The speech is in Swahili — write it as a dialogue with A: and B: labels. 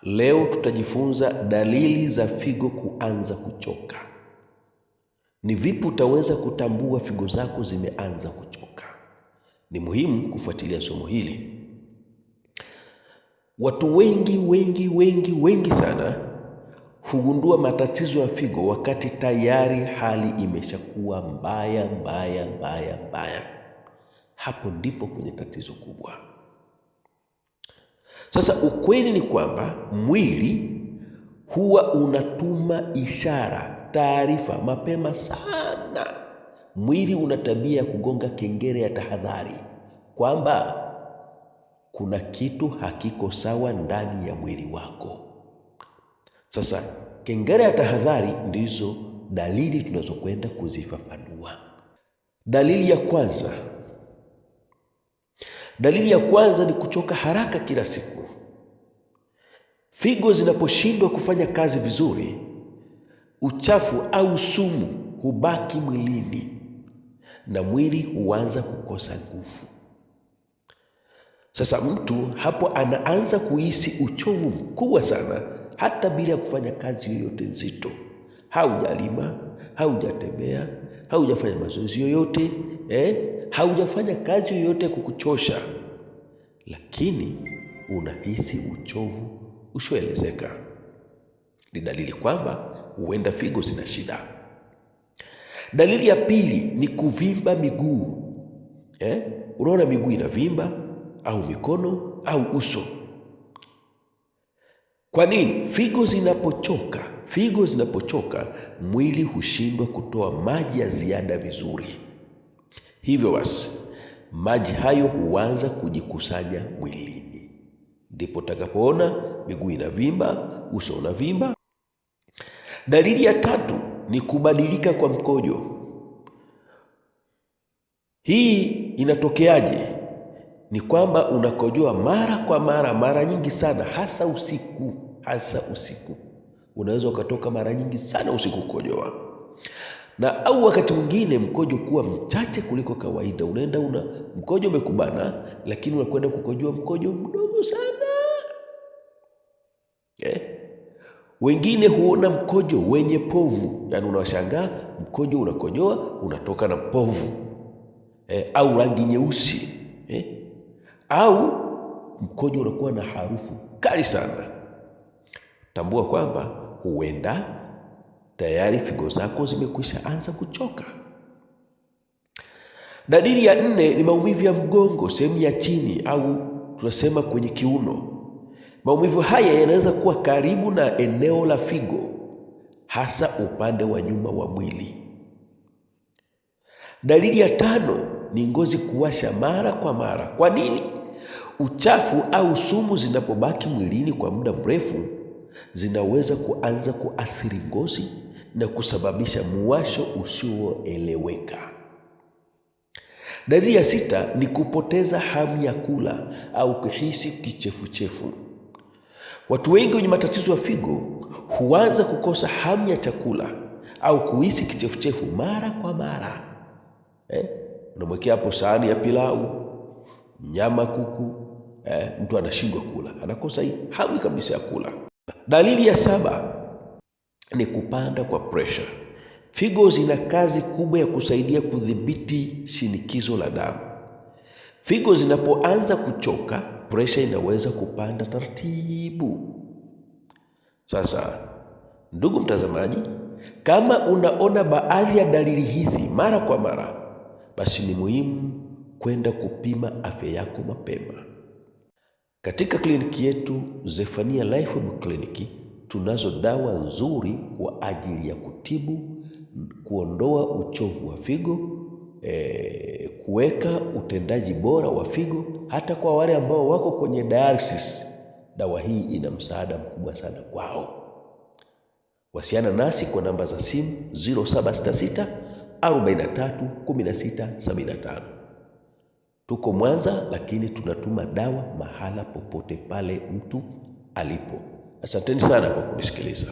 A: Leo tutajifunza dalili za figo kuanza kuchoka. Ni vipi utaweza kutambua figo zako zimeanza kuchoka? Ni muhimu kufuatilia somo hili. Watu wengi sana hugundua matatizo ya figo wakati tayari hali imeshakuwa mbaya. Hapo ndipo kwenye tatizo kubwa. Sasa ukweli ni kwamba mwili huwa unatuma ishara, taarifa mapema sana. Mwili una tabia ya kugonga kengele ya tahadhari kwamba kuna kitu hakiko sawa ndani ya mwili wako. Sasa kengele ya tahadhari ndizo dalili tunazokwenda kuzifafanua. Dalili ya kwanza ni kuchoka haraka kila siku. Figo zinaposhindwa kufanya kazi vizuri, uchafu au sumu hubaki mwilini na mwili huanza kukosa nguvu. Sasa mtu hapo anaanza kuhisi uchovu mkubwa sana hata bila kufanya kazi yoyote nzito. Haujalima, haujatembea, haujafanya mazoezi yoyote, haujafanya kazi yoyote kukuchosha, lakini unahisi uchovu usioelezeka. Ni dalili kwamba huenda figo zina shida. Dalili ya pili ni kuvimba miguu. Unaona miguu inavimba au mikono au uso. Kwa nini? Figo zinapochoka mwili hushindwa kutoa maji ya ziada vizuri. Hivyo basi maji hayo huanza kujikusanya mwilini. Ndipo utakapoona miguu inavimba, uso unavimba. Dalili ya tatu ni kubadilika kwa mkojo. Hii inatokeaje? Ni kwamba unakojoa mara kwa mara nyingi sana, hasa usiku. Unaweza ukatoka mara nyingi sana usiku kukojoa. Na au wakati mwingine mkojo kuwa mchache kuliko kawaida. Unaenda mkojo umekubana, lakini unakwenda kukojoa mkojo mdogo sana. Wengine huona mkojo wenye povu. Yaani unashangaa mkojo unakojoa unatoka na povu. Au rangi nyeusi. Au mkojo unakuwa na harufu kali sana. Tambua kwamba huenda tayari figo zako zimekwisha anza kuchoka. Dalili ya nne ni maumivu ya mgongo, sehemu ya chini au tunasema kwenye kiuno. Maumivu haya yanaweza kuwa karibu na eneo la figo, hasa upande wa nyuma wa mwili. Dalili ya tano ni ngozi kuwasha mara kwa mara. Kwa nini? Uchafu au sumu zinapobaki mwilini kwa muda mrefu zinaweza kuanza kuathiri ngozi na kusababisha muwasho usioeleweka. Dalili ya sita ni kupoteza hamu ya kula au kuhisi kichefuchefu. Watu wengi wenye matatizo ya figo huanza kukosa hamu ya chakula au kuhisi kichefuchefu mara kwa mara. Unamwekea hapo sahani ya pilau, nyama kuku, mtu anashindwa kula, anakosa hamu kabisa ya kula. Dalili ya saba ni kupanda kwa pressure. Figo zina kazi kubwa ya kusaidia kudhibiti shinikizo la damu. Figo zinapoanza kuchoka, pressure inaweza kupanda taratibu. Sasa, ndugu mtazamaji, kama unaona baadhi ya dalili hizi mara kwa mara, basi ni muhimu kwenda kupima afya yako mapema. Katika kliniki yetu Zephania Life Clinic tunazo dawa nzuri kwa ajili ya kutibu, kuondoa uchovu wa figo, kuweka utendaji bora wa figo, hata kwa wale ambao wako kwenye dialysis. Dawa hii ina msaada mkubwa sana kwao. Wasiana nasi kwa namba za simu 0766 43 16 75. Tuko Mwanza, lakini tunatuma dawa mahala popote pale mtu alipo. Asanteni sana kwa kunisikiliza.